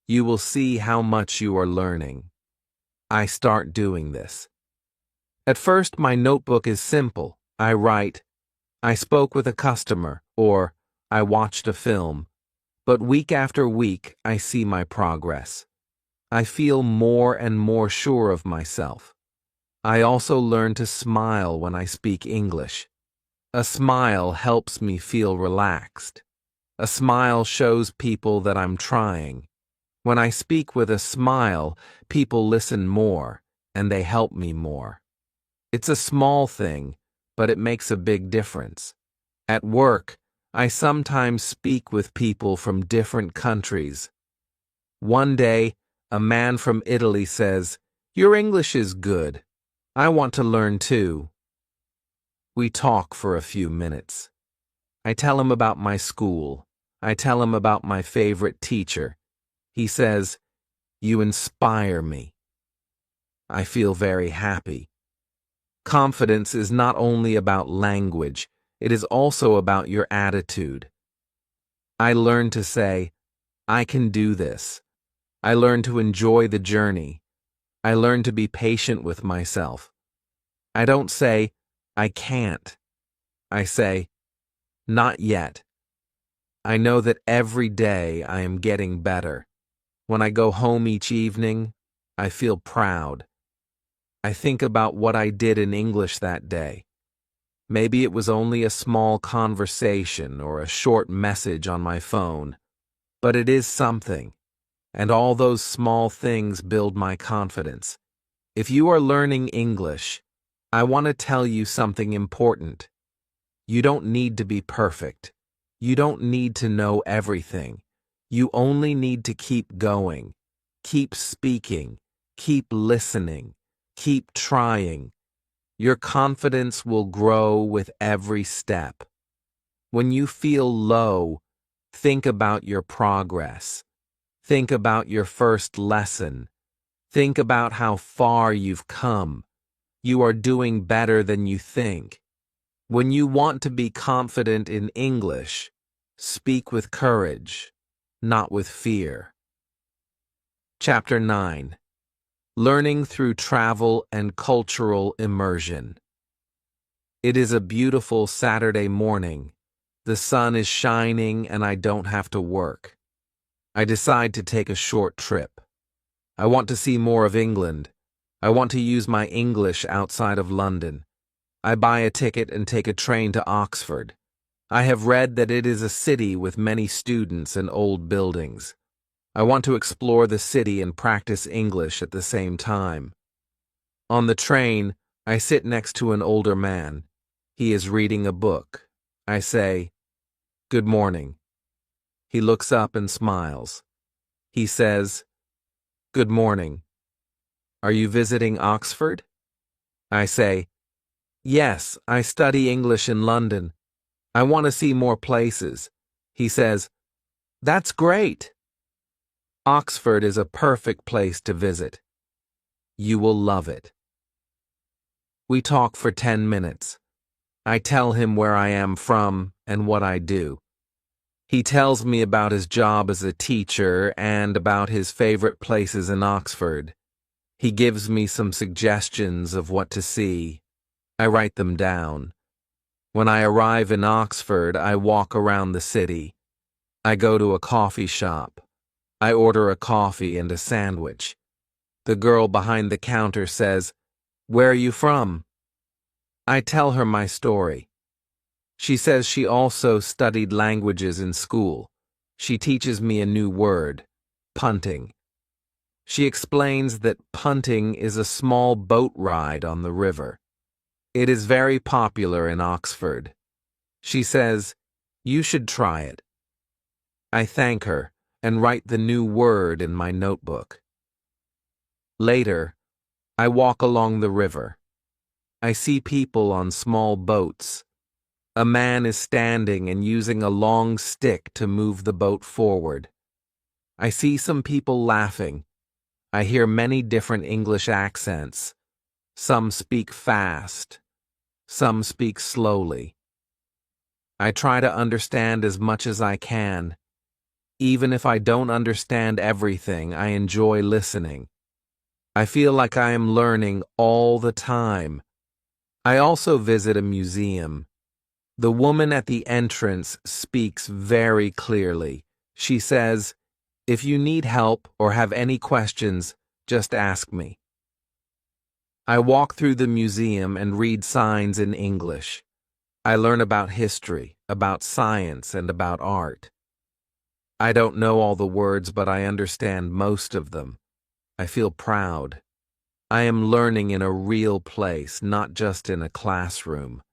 You will see how much you are learning. I start doing this. At first, my notebook is simple. I write, "I spoke with a customer," or "I watched a film." But week after week, I see my progress. I feel more and more sure of myself. I also learn to smile when I speak English. A smile helps me feel relaxed. A smile shows people that I'm trying. When I speak with a smile, people listen more, and they help me more. It's a small thing, but it makes a big difference. At work, I sometimes speak with people from different countries. One day, a man from Italy says, "Your English is good. I want to learn too." We talk for a few minutes. I tell him about my school. I tell him about my favorite teacher. He says, "You inspire me." I feel very happy. Confidence is not only about language, it is also about your attitude. I learn to say, I can do this. I learn to enjoy the journey. I learn to be patient with myself. I don't say, I can't. I say, not yet. I know that every day I am getting better. When I go home each evening, I feel proud. I think about what I did in English that day. Maybe it was only a small conversation or a short message on my phone, but it is something, and all those small things build my confidence. If you are learning English, I want to tell you something important. You don't need to be perfect. You don't need to know everything. You only need to keep going, keep speaking, keep listening, keep trying. Your confidence will grow with every step. When you feel low, think about your progress. Think about your first lesson. Think about how far you've come. You are doing better than you think. When you want to be confident in English, speak with courage, not with fear. Chapter 9. Learning through travel and cultural immersion. It is a beautiful Saturday morning. The sun is shining and I don't have to work. I decide to take a short trip. I want to see more of England. I want to use my English outside of London. I buy a ticket and take a train to Oxford. I have read that it is a city with many students and old buildings. I want to explore the city and practice English at the same time. On the train, I sit next to an older man. He is reading a book. I say, "Good morning." He looks up and smiles. He says, "Good morning. Are you visiting Oxford?" I say, "Yes, I study English in London. I want to see more places." He says, "That's great." Oxford is a perfect place to visit. You will love it. We talk for 10 minutes. I tell him where I am from and what I do. He tells me about his job as a teacher and about his favorite places in Oxford. He gives me some suggestions of what to see. I write them down. When I arrive in Oxford, I walk around the city. I go to a coffee shop. I order a coffee and a sandwich. The girl behind the counter says, "Where are you from?" I tell her my story. She says she also studied languages in school. She teaches me a new word, punting. She explains that punting is a small boat ride on the river. It is very popular in Oxford. She says, "You should try it." I thank her and write the new word in my notebook. Later, I walk along the river. I see people on small boats. A man is standing and using a long stick to move the boat forward. I see some people laughing. I hear many different English accents. Some speak fast. Some speak slowly. I try to understand as much as I can. Even if I don't understand everything, I enjoy listening. I feel like I am learning all the time. I also visit a museum. The woman at the entrance speaks very clearly. She says, "If you need help or have any questions, just ask me." I walk through the museum and read signs in English. I learn about history, about science, and about art. I don't know all the words, but I understand most of them. I feel proud. I am learning in a real place, not just in a classroom.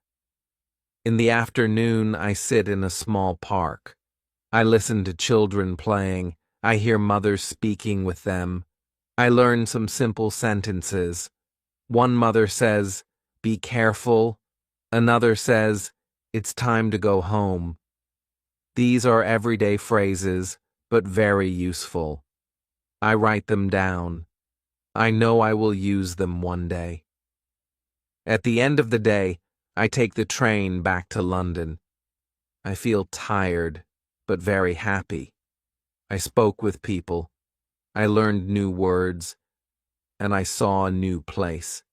In the afternoon, I sit in a small park. I listen to children playing. I hear mothers speaking with them. I learn some simple sentences. One mother says, "Be careful." Another says, "It's time to go home." These are everyday phrases, but very useful. I write them down. I know I will use them one day. At the end of the day, I take the train back to London. I feel tired, but very happy. I spoke with people, I learned new words, and I saw a new place.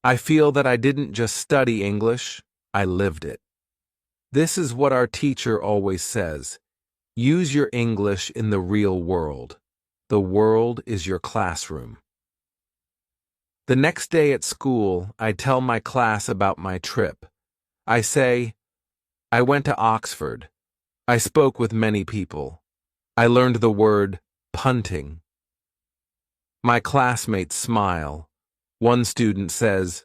I feel that I didn't just study English, I lived it. This is what our teacher always says: use your English in the real world. The world is your classroom. The next day at school, I tell my class about my trip. I say, I went to Oxford. I spoke with many people. I learned the word punting. My classmates smile. One student says,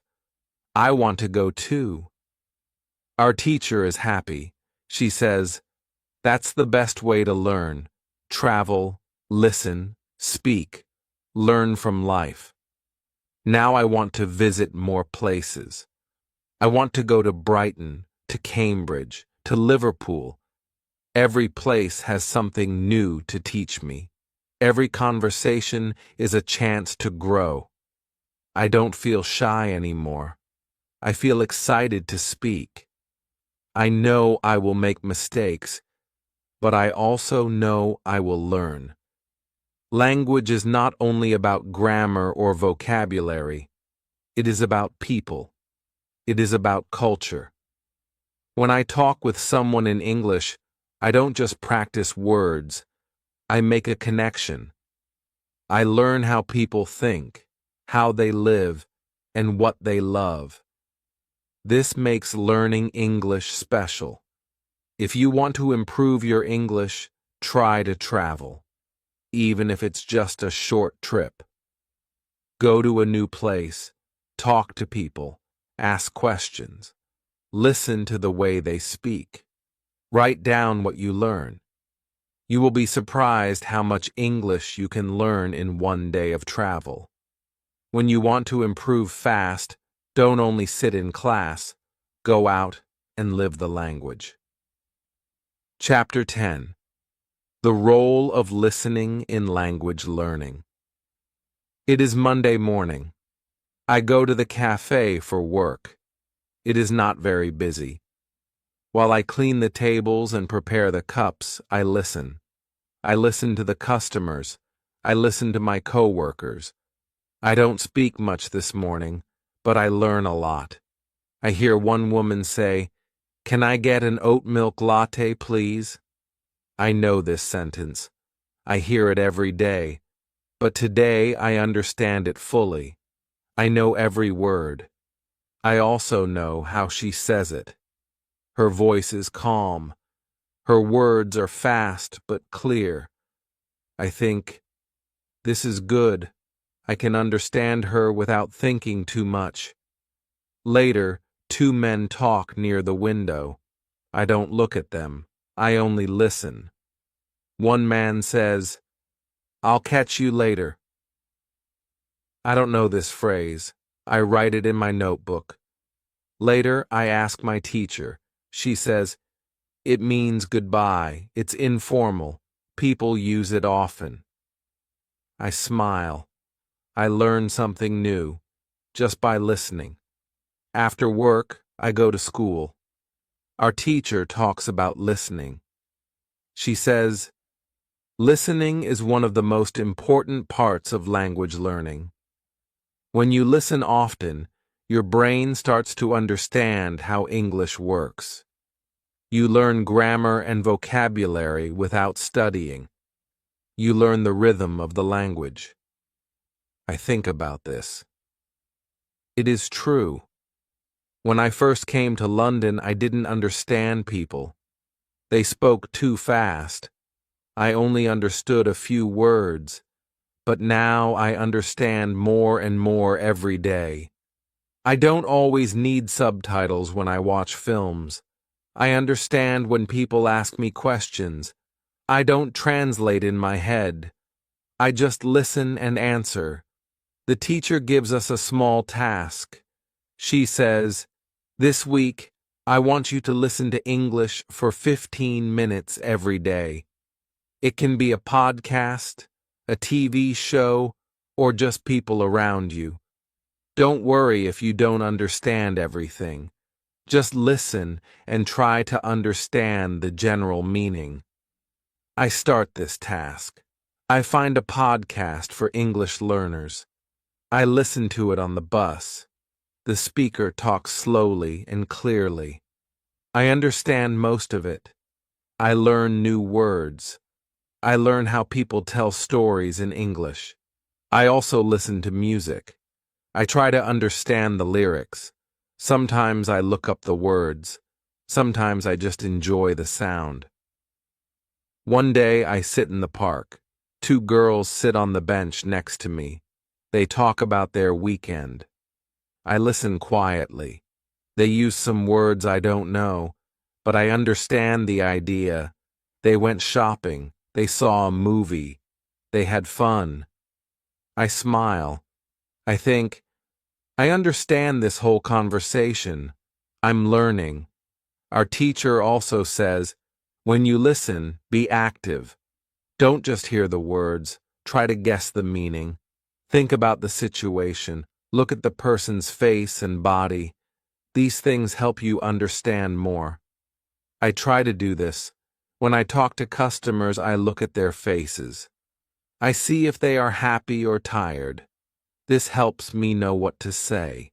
I want to go too. Our teacher is happy. She says, that's the best way to learn. Travel, listen, speak, learn from life. Now I want to visit more places. I want to go to Brighton, to Cambridge, to Liverpool. Every place has something new to teach me. Every conversation is a chance to grow. I don't feel shy anymore. I feel excited to speak. I know I will make mistakes, but I also know I will learn. Language is not only about grammar or vocabulary. It is about people. It is about culture. When I talk with someone in English, I don't just practice words. I make a connection. I learn how people think, how they live, and what they love. This makes learning English special. If you want to improve your English, try to travel, even if it's just a short trip. Go to a new place, talk to people, ask questions, listen to the way they speak. Write down what you learn. You will be surprised how much English you can learn in one day of travel. When you want to improve fast, don't only sit in class, go out and live the language. Chapter 10. The Role of Listening in Language Learning. It is Monday morning. I go to the cafe for work. It is not very busy. While I clean the tables and prepare the cups, I listen. I listen to the customers. I listen to my coworkers. I don't speak much this morning, but I learn a lot. I hear one woman say, "Can I get an oat milk latte, please?" I know this sentence. I hear it every day, but today I understand it fully. I know every word. I also know how she says it. Her voice is calm. Her words are fast but clear. I think, this is good. I can understand her without thinking too much. Later, two men talk near the window. I don't look at them. I only listen. One man says, "I'll catch you later." I don't know this phrase. I write it in my notebook. Later, I ask my teacher. She says, "It means goodbye. It's informal. People use it often." I smile. I learn something new, just by listening. After work, I go to school. Our teacher talks about listening. She says, listening is one of the most important parts of language learning. When you listen often, your brain starts to understand how English works. You learn grammar and vocabulary without studying. You learn the rhythm of the language. I think about this. It is true. When I first came to London, I didn't understand people. They spoke too fast. I only understood a few words, but now I understand more and more every day. I don't always need subtitles when I watch films. I understand when people ask me questions. I don't translate in my head. I just listen and answer. The teacher gives us a small task. She says, "This week, I want you to listen to English for 15 minutes every day." It can be a podcast, a TV show, or just people around you. Don't worry if you don't understand everything. Just listen and try to understand the general meaning. I start this task. I find a podcast for English learners. I listen to it on the bus. The speaker talks slowly and clearly. I understand most of it. I learn new words. I learn how people tell stories in English. I also listen to music. I try to understand the lyrics. Sometimes I look up the words. Sometimes I just enjoy the sound. One day I sit in the park. Two girls sit on the bench next to me. They talk about their weekend. I listen quietly. They use some words I don't know, but I understand the idea. They went shopping. They saw a movie. They had fun. I smile. I think, I understand this whole conversation. I'm learning. Our teacher also says, when you listen, be active. Don't just hear the words. Try to guess the meaning. Think about the situation. Look at the person's face and body. These things help you understand more. I try to do this. When I talk to customers, I look at their faces. I see if they are happy or tired. This helps me know what to say.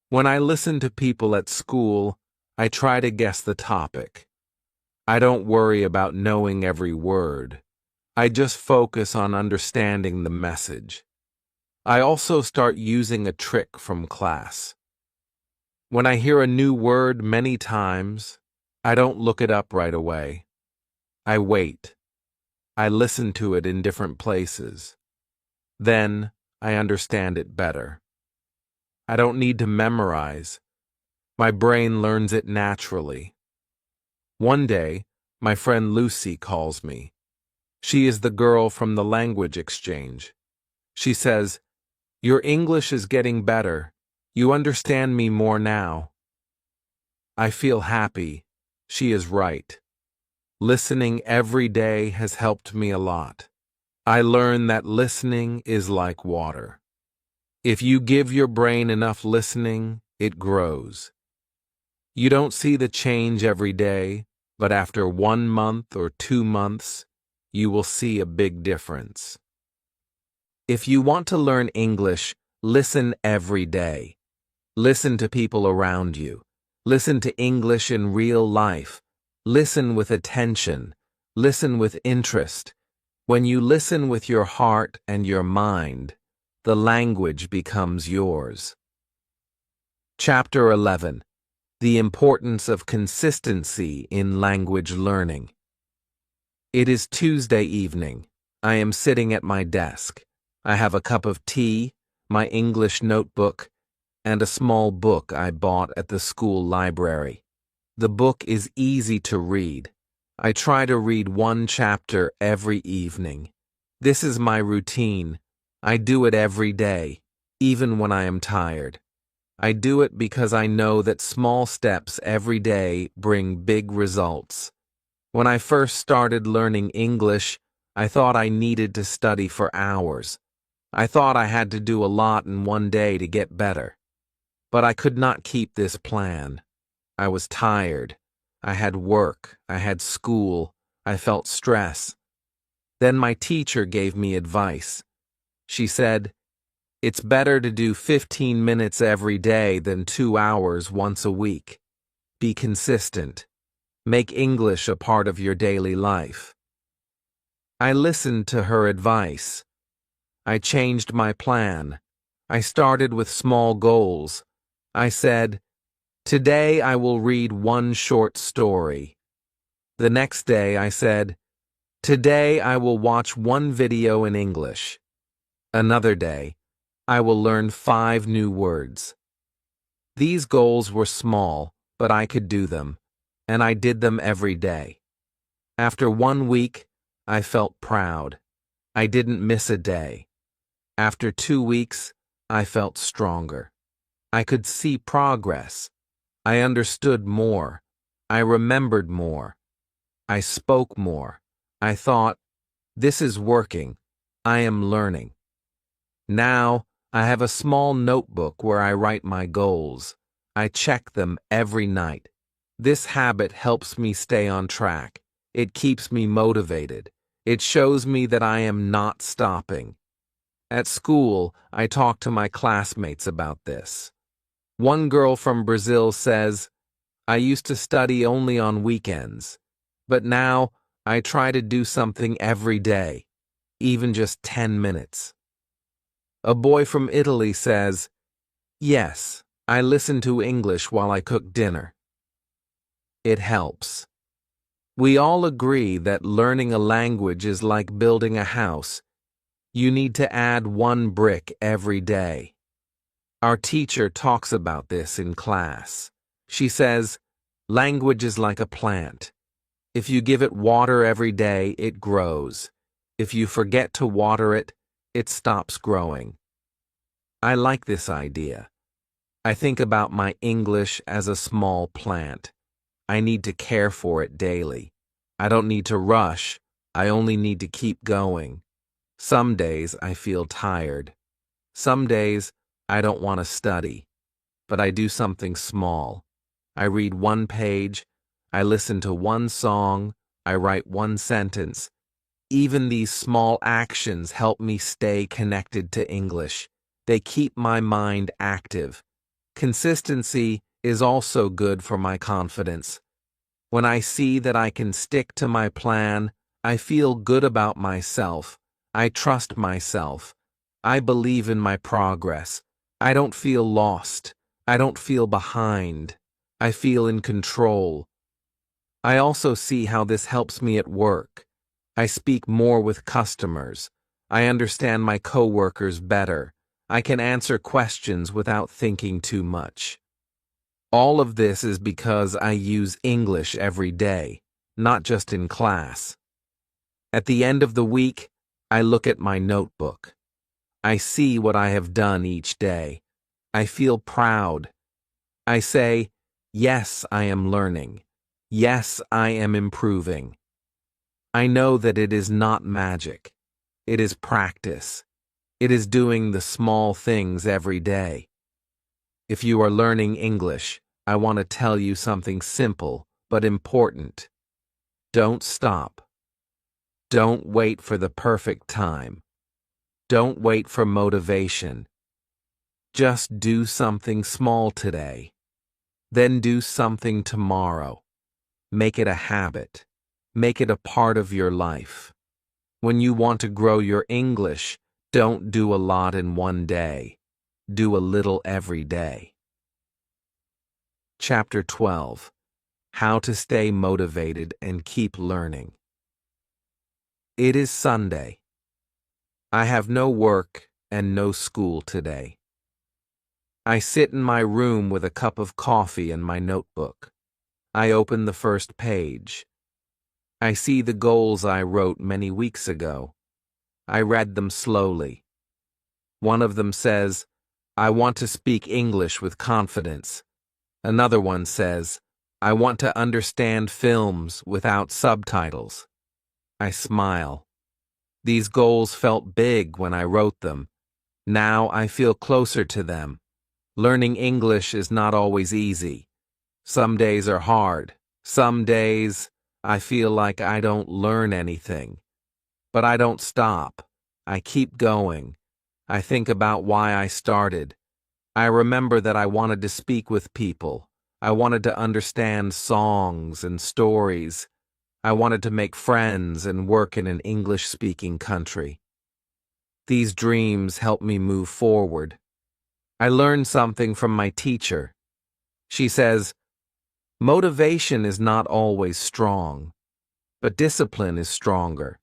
When I listen to people at school, I try to guess the topic. I don't worry about knowing every word. I just focus on understanding the message. I also start using a trick from class. When I hear a new word many times, I don't look it up right away. I wait. I listen to it in different places. Then I understand it better. I don't need to memorize. My brain learns it naturally. One day, my friend Lucy calls me. She is the girl from the language exchange. She says, "Your English is getting better. You understand me more now." I feel happy. She is right. Listening every day has helped me a lot. I learned that listening is like water. If you give your brain enough listening, it grows. You don't see the change every day, but after 1 month or 2 months, you will see a big difference. If you want to learn English, listen every day. Listen to people around you. Listen to English in real life. Listen with attention. Listen with interest. When you listen with your heart and your mind, the language becomes yours. Chapter 11. The importance of consistency in language learning. It is Tuesday evening. I am sitting at my desk. I have a cup of tea, my English notebook, and a small book I bought at the school library. The book is easy to read. I try to read 1 chapter every evening. This is my routine. I do it every day, even when I am tired. I do it because I know that small steps every day bring big results. When I first started learning English, I thought I needed to study for hours. I thought I had to do a lot in one day to get better. But I could not keep this plan. I was tired. I had work. I had school. I felt stress. Then my teacher gave me advice. She said, "It's better to do 15 minutes every day than 2 hours once a week. Be consistent. Make English a part of your daily life." I listened to her advice. I changed my plan. I started with small goals. I said, "Today I will read 1 short story." The next day I said, "Today I will watch 1 video in English." Another day, I will learn 5 new words. These goals were small, but I could do them, and I did them every day. After 1 week, I felt proud. I didn't miss a day. After 2 weeks, I felt stronger. I could see progress. I understood more. I remembered more. I spoke more. I thought, this is working. I am learning. Now, I have a small notebook where I write my goals. I check them every night. This habit helps me stay on track. It keeps me motivated. It shows me that I am not stopping. At school, I talk to my classmates about this. One girl from Brazil says, "I used to study only on weekends, but now I try to do something every day, even just 10 minutes. A boy from Italy says, "Yes, I listen to English while I cook dinner." It helps. We all agree that learning a language is like building a house. You need to add one brick every day. Our teacher talks about this in class. She says, language is like a plant. If you give it water every day, it grows. If you forget to water it, it stops growing. I like this idea. I think about my English as a small plant. I need to care for it daily. I don't need to rush. I only need to keep going. Some days I feel tired. Some days I don't want to study, but I do something small. I read one page. I listen to one song. I write one sentence. Even these small actions help me stay connected to English. They keep my mind active. Consistency is also good for my confidence. When I see that I can stick to my plan, I feel good about myself. I trust myself. I believe in my progress. I don't feel lost. I don't feel behind. I feel in control. I also see how this helps me at work. I speak more with customers. I understand my coworkers better. I can answer questions without thinking too much. All of this is because I use English every day, not just in class. At the end of the week, I look at my notebook. I see what I have done each day. I feel proud. I say, yes, I am learning. Yes, I am improving. I know that it is not magic. It is practice. It is doing the small things every day. If you are learning English, I want to tell you something simple but important. Don't stop. Don't wait for the perfect time. Don't wait for motivation. Just do something small today. Then do something tomorrow. Make it a habit. Make it a part of your life. When you want to grow your English, don't do a lot in one day. Do a little every day. Chapter 12. How to stay motivated and keep learning. It is Sunday. I have no work and no school today. I sit in my room with a cup of coffee and my notebook. I open the first page. I see the goals I wrote many weeks ago. I read them slowly. One of them says, I want to speak English with confidence. Another one says, I want to understand films without subtitles. I smile. These goals felt big when I wrote them. Now I feel closer to them. Learning English is not always easy. Some days are hard. Some days I feel like I don't learn anything. But I don't stop. I keep going. I think about why I started. I remember that I wanted to speak with people. I wanted to understand songs and stories. I wanted to make friends and work in an English-speaking country. These dreams help me move forward. I learned something from my teacher. She says, motivation is not always strong, but discipline is stronger.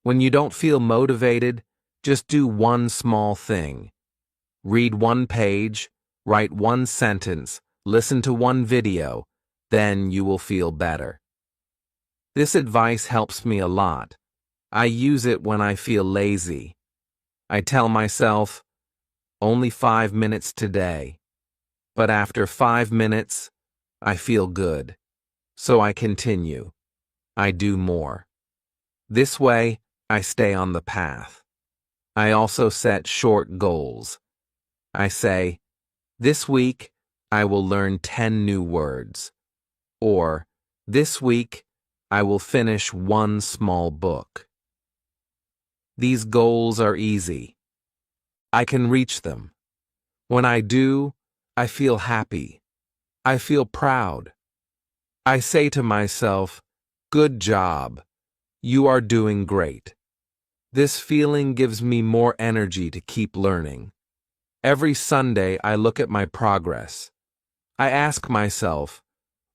When you don't feel motivated, just do one small thing. Read one page, write one sentence, listen to one video, then you will feel better. This advice helps me a lot. I use it when I feel lazy. I tell myself, only 5 minutes today. But after 5 minutes, I feel good. So I continue. I do more. This way, I stay on the path. I also set short goals. I say, this week, I will learn 10 new words. Or, this week, I will finish one small book. These goals are easy. I can reach them. When I do, I feel happy. I feel proud. I say to myself, good job. You are doing great. This feeling gives me more energy to keep learning. Every Sunday, I look at my progress. I ask myself,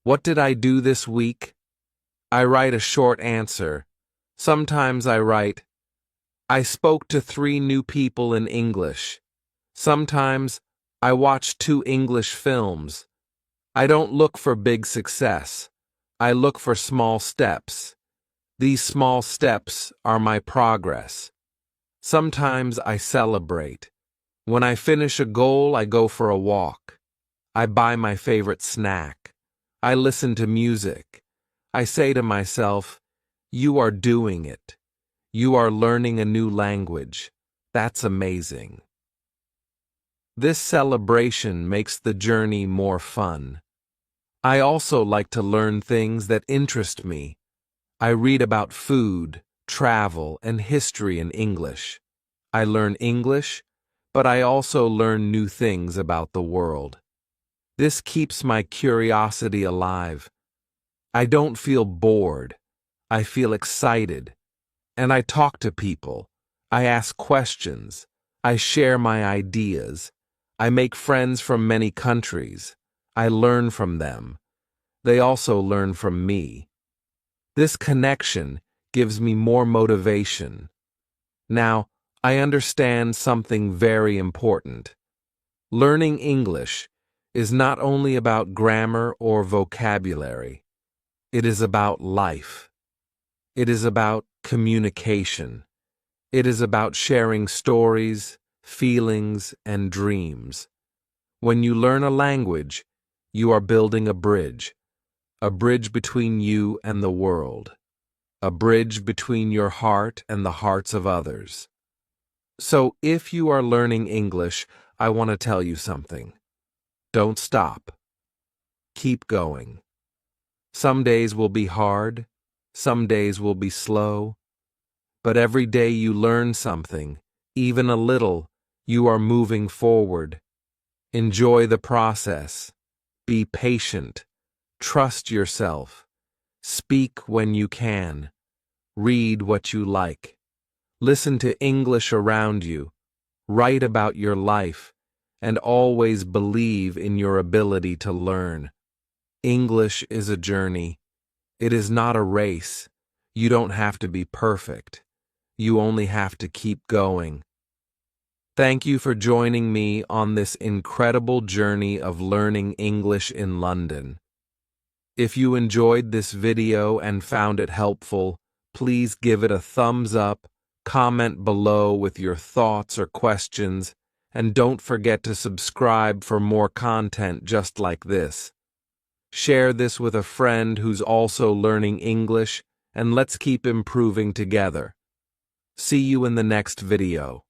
what did I do this week? I write a short answer. Sometimes I write, I spoke to 3 new people in English. Sometimes I watched 2 English films. I don't look for big success. I look for small steps. These small steps are my progress. Sometimes I celebrate. When I finish a goal, I go for a walk. I buy my favorite snack. I listen to music. I say to myself, you are doing it. You are learning a new language. That's amazing. This celebration makes the journey more fun. I also like to learn things that interest me. I read about food, travel, and history in English. I learn English, but I also learn new things about the world. This keeps my curiosity alive. I don't feel bored. I feel excited. And I talk to people. I ask questions. I share my ideas. I make friends from many countries. I learn from them. They also learn from me. This connection gives me more motivation. Now, I understand something very important. Learning English is not only about grammar or vocabulary. It is about life. It is about communication. It is about sharing stories, feelings, and dreams. When you learn a language, you are building a bridge between you and the world, a bridge between your heart and the hearts of others. So if you are learning English, I want to tell you something. Don't stop. Keep going. Some days will be hard, some days will be slow, but every day you learn something, even a little, you are moving forward. Enjoy the process. Be patient. Trust yourself. Speak when you can. Read what you like. Listen to English around you. Write about your life. And always believe in your ability to learn. English is a journey. It is not a race. You don't have to be perfect. You only have to keep going. Thank you for joining me on this incredible journey of learning English in London. If you enjoyed this video and found it helpful, please give it a thumbs up, comment below with your thoughts or questions, and don't forget to subscribe for more content just like this. Share this with a friend who's also learning English, and let's keep improving together. See you in the next video.